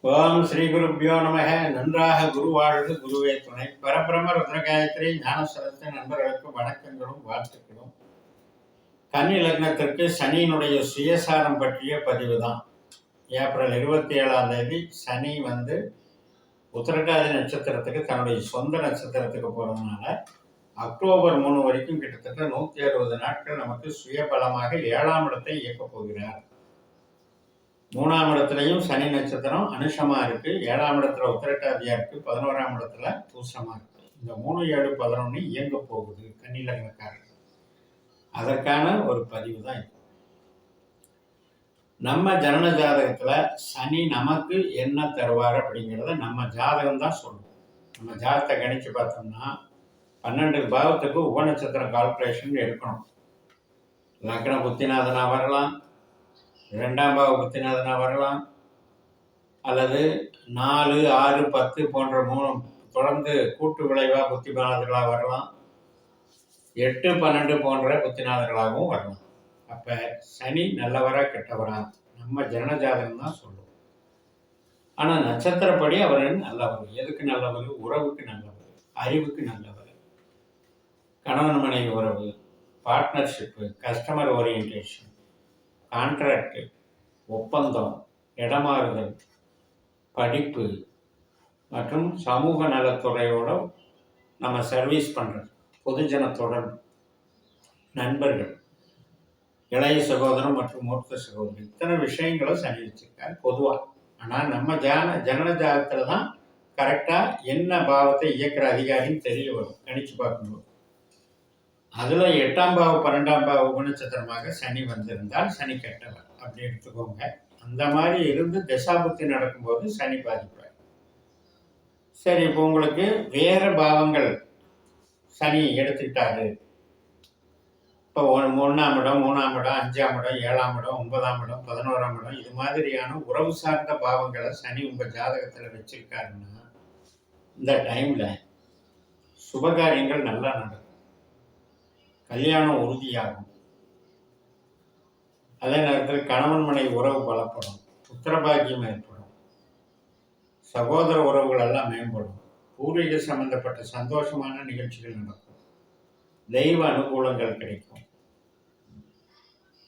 ஓம் ஸ்ரீ குருப்பியோ நமக. நன்றாக குருவாழ்வு குருவே துணை. பரபிரம ருத்ரகாயத்ரி ஞானசரத்தின் நண்பர்களுக்கு வணக்கங்களும் வாழ்த்துக்களும். கன்னி லக்னத்திற்கு சனியினுடைய சுயசாரம் பற்றிய பதிவு தான். ஏப்ரல் 27 சனி உத்திரட்டாதி நட்சத்திரத்துக்கு தன்னுடைய சொந்த நட்சத்திரத்துக்கு போகிறதுனால அக்டோபர் 3 வரைக்கும் கிட்டத்தட்ட 160 நாட்கள் நமக்கு சுயபலமாக 7ஆம் இடத்தை இயக்கப் போகிறார். 3ஆம் இடத்துலையும் சனி நட்சத்திரம் அனுஷமா இருக்கு. 7ஆம் இடத்துல உத்திரட்டாதியா இருக்கு. 11ஆம் இடத்துல பூசமா இருக்கு. இந்த 3, 7, 11 இயங்க போகுது கன்னி லக்னக்காரர்கள். அதற்கான ஒரு பதிவு தான் இது. நம்ம ஜனன ஜாதகத்துல சனி நமக்கு என்ன தருவார் அப்படிங்கிறத நம்ம ஜாதகம் தான் சொல்லுவோம். நம்ம ஜாதகத்தை கணிச்சு பார்த்தோம்னா 12 பாவத்துக்கு உபநட்சத்திரம் கால்குலேஷன் எடுக்கணும். லக்ன புத்திநாதனா வரலாம், 2ஆம் பாவ புத்திநாதனா வரலாம், அல்லது 4, 6, 10 போன்ற 3 தொடர்ந்து கூட்டு விளைவா புத்திநாதர்களாக வரலாம், 8, 12 போன்ற புத்திநாதர்களாகவும் வரலாம். அப்போ சனி நல்லவரா கெட்டவரா நம்ம ஜனன ஜாதகம் தான் சொல்லுவோம். ஆனால் நட்சத்திரப்படி அவர் நல்லவர். எதுக்கு நல்லவர்? உறவுக்கு நல்லவர், அறிவுக்கு நல்லவர், கணவன் மனைவி உறவு, பார்ட்னர்ஷிப்பு, கஸ்டமர் ஓரியன்டேஷன், கான்ட்ராக்டு, ஒப்பந்தம், இடமாறுதல், படிப்பு மற்றும் சமூக நலத்துறையோட நம்ம சர்வீஸ் பண்ணுறது, பொதுஜன தொடர்பு, நண்பர்கள், இளைய சகோதரம் மற்றும் மூத்த சகோதரர், இத்தனை விஷயங்களும் சனி வச்சிருக்காரு பொதுவாக. ஆனால் நம்ம ஜனன ஜாதகத்தில் தான் கரெக்டாக என்ன பாவத்தை இயக்கிற அதிகாரின்னு தெரிய வரும் கணிச்சு பார்க்கும்போது. அதில் 8ஆம் பாவ 12ஆம் பாவ உபநட்சத்திரமாக சனி வந்திருந்தால் சனி கெட்டவர் அப்படி எடுத்துக்கோங்க. அந்த மாதிரி இருந்து தசாபுத்தி நடக்கும்போது சனி பாதிப்பார். சரி, இப்போ உங்களுக்கு வேற பாவங்கள் சனி எடுத்துக்கிட்டாரு. இப்போ 1ஆம் இடம், 3ஆம் இடம், 5ஆம் இடம், 7ஆம் இடம், 9ஆம் இடம், 11ஆம் இடம், இது மாதிரியான உறவு சார்ந்த பாவங்களை சனி உங்கள் ஜாதகத்தில் வச்சிருக்காருன்னா இந்த டைமில் சுபகாரியங்கள் நல்லா நடக்கும், கல்யாணம் உறுதியாகும். அதே நேரத்தில் கணவன் மனைவி உறவு பலப்படும், புத்திரபாக்கியம் ஏற்படும், சகோதர உறவுகள் எல்லாம் மேம்படும், பூர்வீக சம்பந்தப்பட்ட சந்தோஷமான நிகழ்ச்சிகள் நடக்கும், தெய்வ அனுகூலங்கள் கிடைக்கும்,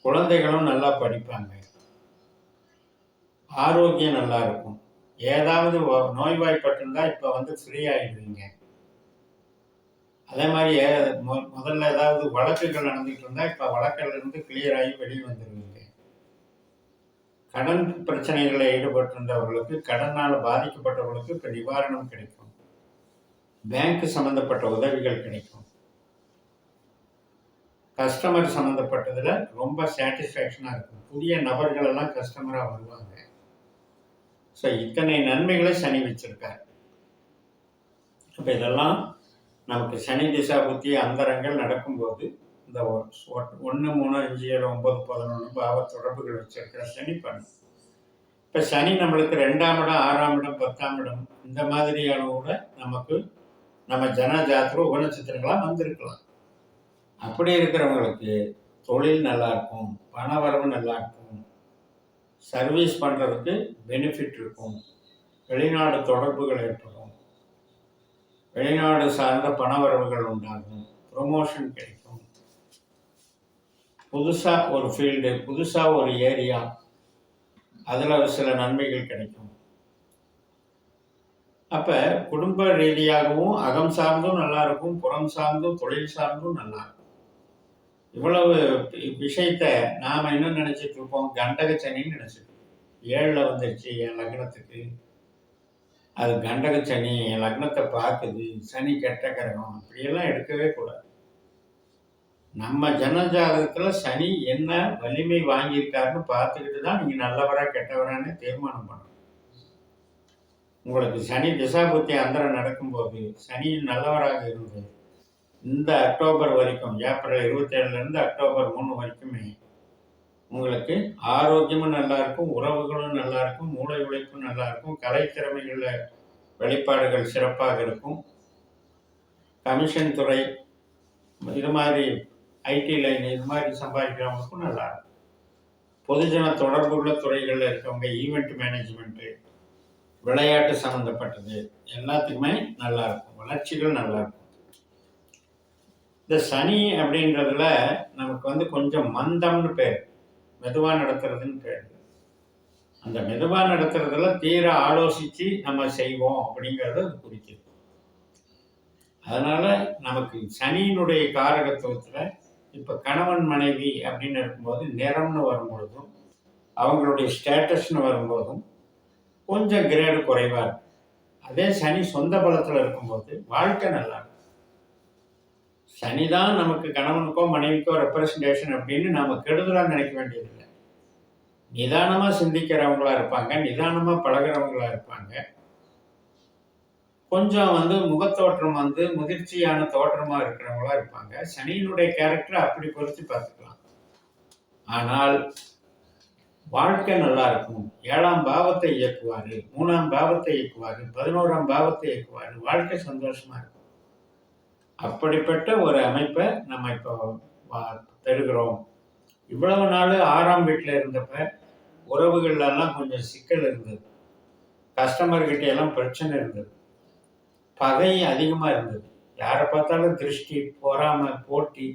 குழந்தைகளும் நல்லா படிப்பாங்க, ஆரோக்கியம் நல்லா இருக்கும். ஏதாவது நோய்வாய்ப்பட்டிருந்தா இப்போ ஃப்ரீ ஆகிடுவீங்க. அதே மாதிரி முதல்ல ஏதாவது வழக்குகள் நடந்துகிட்டு இருந்தால் இப்போ வழக்கில் இருந்து கிளியர் ஆகி வெளியே வந்துடுவீங்க. கடன் பிரச்சனைகளில் ஈடுபட்டிருந்தவர்களுக்கு, கடனால் பாதிக்கப்பட்டவர்களுக்கு இப்போ நிவாரணம் கிடைக்கும், பேங்க் சம்மந்தப்பட்ட உதவிகள் கிடைக்கும், கஸ்டமர் சம்மந்தப்பட்டதில் ரொம்ப சாட்டிஸ்ஃபேக்ஷனாக இருக்கும், புதிய நபர்கள் எல்லாம் கஸ்டமராக வருவாங்க. ஸோ இத்தனை நன்மைகளை சனி வச்சிருக்கார். இப்போ இதெல்லாம் நமக்கு சனி திசா புத்தி அந்தரங்கள் நடக்கும்போது இந்த 1, 3, 5, 7, 9, 11 பாவ தொடர்புகள் வச்சிருக்கிற சனி பண்ணும். இப்போ சனி நம்மளுக்கு 2ஆம் இடம், 6ஆம் இடம், 10ஆம் இடம் இந்த மாதிரியான கூட நமக்கு நம்ம ஜனஜாத்திர உபநட்சத்திரங்களாக வந்திருக்கலாம். அப்படி இருக்கிறவங்களுக்கு தொழில் நல்லா இருக்கும், பண வரவு நல்லா இருக்கும், சர்வீஸ் பண்ணுறதுக்கு பெனிஃபிட் இருக்கும், வெளிநாடு தொடர்புகள் ஏற்படும், வெளிநாடு சார்ந்த பணவரவுகள் உண்டாகும், ப்ரொமோஷன் கிடைக்கும், புதுசாக ஒரு ஃபீல்டு, புதுசாக ஒரு ஏரியா, அதில் சில நன்மைகள் கிடைக்கும். அப்போ குடும்ப ரீதியாகவும் அகம் சார்ந்தும் நல்லா இருக்கும், புறம் சார்ந்தும் தொழில் சார்ந்தும் நல்லா இருக்கும். இவ்வளவு விஷயத்த நாம் என்ன நினச்சிட்டு இருப்போம்? கண்டக சனின்னு நினச்சிட்டு இருக்கோம். 7ல் வந்துருச்சு என் லக்னத்துக்கு, அது கண்டக சனி, என் லக்னத்தை பார்க்குது, சனி கெட்ட கிரகம், அப்படியெல்லாம் எடுக்கவே கூடாது. நம்ம ஜனஜாதகத்தில் சனி என்ன வலிமை வாங்கியிருக்காருன்னு பார்த்துக்கிட்டு தான் நீங்கள் நல்லவரா கெட்டவரான்னு தீர்மானம் பண்ணணும். உங்களுக்கு சனி திசாபுத்தி அந்தரம் நடக்கும்போது சனி நல்லவராக இருந்து இந்த அக்டோபர் வரைக்கும், ஏப்ரல் 27 அக்டோபர் 3 வரைக்குமே உங்களுக்கு ஆரோக்கியமும் நல்லா இருக்கும், உறவுகளும் நல்லா இருக்கும், மூளை உழைப்பும் நல்லா இருக்கும், கலை திறமைகளில் வெளிப்பாடுகள் சிறப்பாக இருக்கும், கமிஷன் துறை இது மாதிரி ஐடி லைன் இது மாதிரி சம்பாதிக்கிறவங்களுக்கும் நல்லா இருக்கும், பொதுஜன தொடர்புள்ள துறைகளில் இருக்கவங்க, ஈவெண்ட் மேனேஜ்மெண்ட்டு, விளையாட்டு சம்மந்தப்பட்டது எல்லாத்துக்குமே நல்லா இருக்கும். வளர்ச்சிகள் நல்லா இருக்கும். இந்த சனி அப்படின்றதுல நமக்கு வந்து கொஞ்சம் மந்தம்னு பேர், மெதுவா நடத்துறதுன்னு பேர். அந்த மெதுவா நடத்துறதுல தீர ஆலோசிச்சு நம்ம செய்வோம் அப்படிங்கிறத அது குறிக்குது. அதனால நமக்கு சனியினுடைய காரகத்துவத்துல இப்ப கணவன் மனைவி அப்படின்னு இருக்கும்போது நிறம்னு வரும்பொழுதும் அவங்களுடைய ஸ்டேட்டஸ்னு வரும்போதும் கொஞ்சம் கிரேடு குறைவா இருக்கும். அதே சனி சொந்த பலத்துல இருக்கும்போது வாழ்க்கை நல்லா இருக்கும். சனிதான் நமக்கு கணவனுக்கோ மனைவிக்கோ ரெப்ரசன்டேஷன் அப்படின்னு நாம கெடுதலா நினைக்க வேண்டியதில்லை. நிதானமா சிந்திக்கிறவங்களா இருப்பாங்க, நிதானமா பழகிறவங்களா இருப்பாங்க. கொஞ்சம் வந்து முகத்தோற்றம் வந்து முதிர்ச்சியான தோற்றமா இருக்கிறவங்களா இருப்பாங்க. சனியினுடைய கேரக்டர் அப்படி பொறுத்து பார்த்துக்கலாம். ஆனால் வாழ்க்கை நல்லா இருக்கும். 7ஆம் பாவத்தை இயக்குவாரு, 3ஆம் பாவத்தை இயக்குவாரு, 11ஆம் பாவத்தை இயக்குவாரு. வாழ்க்கை சந்தோஷமா இருக்கும். அப்படிப்பட்ட ஒரு அமைப்பை நம்ம இப்போ பெறுகிறோம். இவ்வளவு நாள் 6ஆம் வீட்டில் இருந்தப்ப உறவுகள்லாம் கொஞ்சம் சிக்கல் இருந்தது. கஸ்டமர்கிட்ட எல்லாம் பிரச்சனை இருந்தது. பகை அதிகமாக இருந்தது. யாரை பார்த்தாலும் திருஷ்டி, பொறாமை, போட்டி.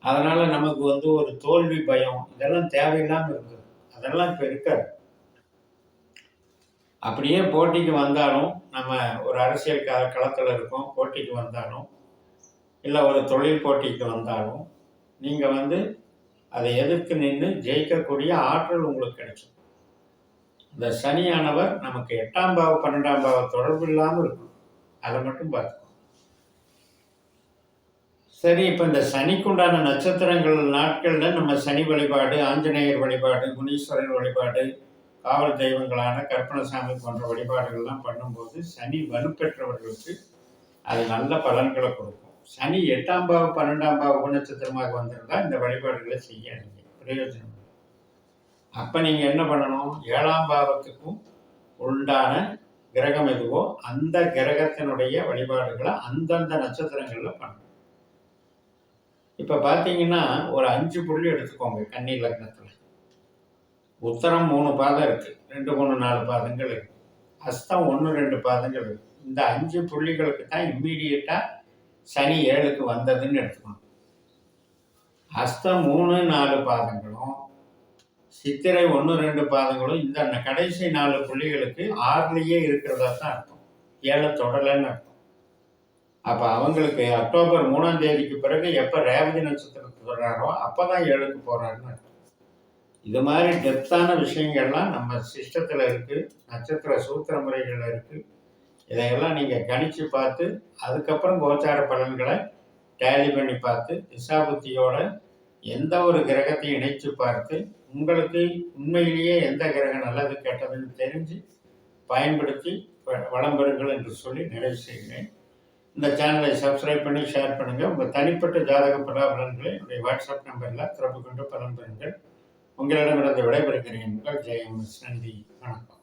அதனால நமக்கு வந்து ஒரு தோல்வி பயம் இதெல்லாம் தேவையில்லாமல் இருந்தது. அதெல்லாம் இப்போ இருக்காது. அப்படியே போட்டிக்கு வந்தாலும் நம்ம ஒரு அரசியல் களத்தில் இருக்கோம், போட்டிக்கு வந்தாலும் இல்லை ஒரு தொழில் போட்டிக்கு வந்தாலும் நீங்கள் வந்து அதை எதிர்த்து நின்று ஜெயிக்கக்கூடிய ஆற்றல் உங்களுக்கு கிடைக்கும். இந்த சனியானவர் நமக்கு 8ஆம் பாவ 12ஆம் பாவ தொடர்பு இல்லாமல் இருக்கும். அதை மட்டும் பார்த்துக்கணும். சரி, இப்போ இந்த சனிக்குண்டான நட்சத்திரங்கள் நாட்களில் நம்ம சனி வழிபாடு, ஆஞ்சநேயர் வழிபாடு, முனீஸ்வரர் வழிபாடு, காவல் தெய்வங்களான கற்பனசாமி போன்ற வழிபாடுகள்லாம் பண்ணும்போது சனி வலுப்பெற்றவர்களுக்கு அது நல்ல பலன்களை கொடுக்கும். சனி 8ஆம் பாவ 12ஆம் பாவ உபநட்சத்திரமாக வந்திருந்தா இந்த வழிபாடுகளை செய்யாதீங்க, பிரயோஜனம். அப்போ நீங்கள் என்ன பண்ணணும்? 7ஆம் பாவத்துக்கும் உண்டான கிரகம் எதுவோ அந்த கிரகத்தினுடைய வழிபாடுகளை அந்தந்த நட்சத்திரங்களில் பண்ணணும். இப்போ பார்த்தீங்கன்னா ஒரு 5 புள்ளி எடுத்துக்கோங்க. கன்னி லக்னத்தில் உத்தரம் 3 பாதம் இருக்குது, 2, 3, 4 பாதங்கள் இருக்குது. அஸ்தம் 1, 2 பாதங்கள் இருக்குது. இந்த 5 புள்ளிகளுக்கு தான் இம்மீடியட்டாக சனி 7க்கு வந்ததுன்னு எடுத்துக்கணும். அஸ்தம் 3, 4 பாதங்களும் சித்திரை 1, 2 பாதங்களும் இந்த கடைசி 4 புள்ளிகளுக்கு 6லேயே இருக்கிறதா தான் அர்த்தம். 7 தொடலைன்னு அர்த்தம். அப்போ அவங்களுக்கு அக்டோபர் 3ஆம் தேதிக்கு பிறகு எப்போ ரேவதி நட்சத்திரத்தை தொடராரோ அப்போ தான் 7க்கு போகிறாருன்னு அர்த்தம். இது மாதிரி டெப்த்தான விஷயங்கள்லாம் நம்ம சிஸ்டத்தில் இருக்குது, நட்சத்திர சூத்திர முறைகளில் இருக்குது. இதையெல்லாம் நீங்கள் கணிச்சு பார்த்து அதுக்கப்புறம் கோச்சார பலன்களை டேலி பண்ணி பார்த்து திசாபுத்தியோட எந்த ஒரு கிரகத்தையும் இணைச்சு பார்த்து உங்களுக்கு உண்மையிலேயே எந்த கிரகம் நல்லது கெட்டதுன்னு தெரிஞ்சு பயன்படுத்தி வளம் பெறுங்கள் என்று சொல்லி நிறைவு செய்கிறேன். இந்த சேனலை சப்ஸ்கிரைப் பண்ணி ஷேர் பண்ணுங்கள். உங்கள் தனிப்பட்ட ஜாதக பலன்களை என்னுடைய வாட்ஸ்அப் நம்பரில் தொடர்பு கொண்டு பலன் பெறுங்கள். உங்களிடமிருந்து விடைபெறுகிறேன். உங்கள் ஜெயம். நன்றி, வணக்கம்.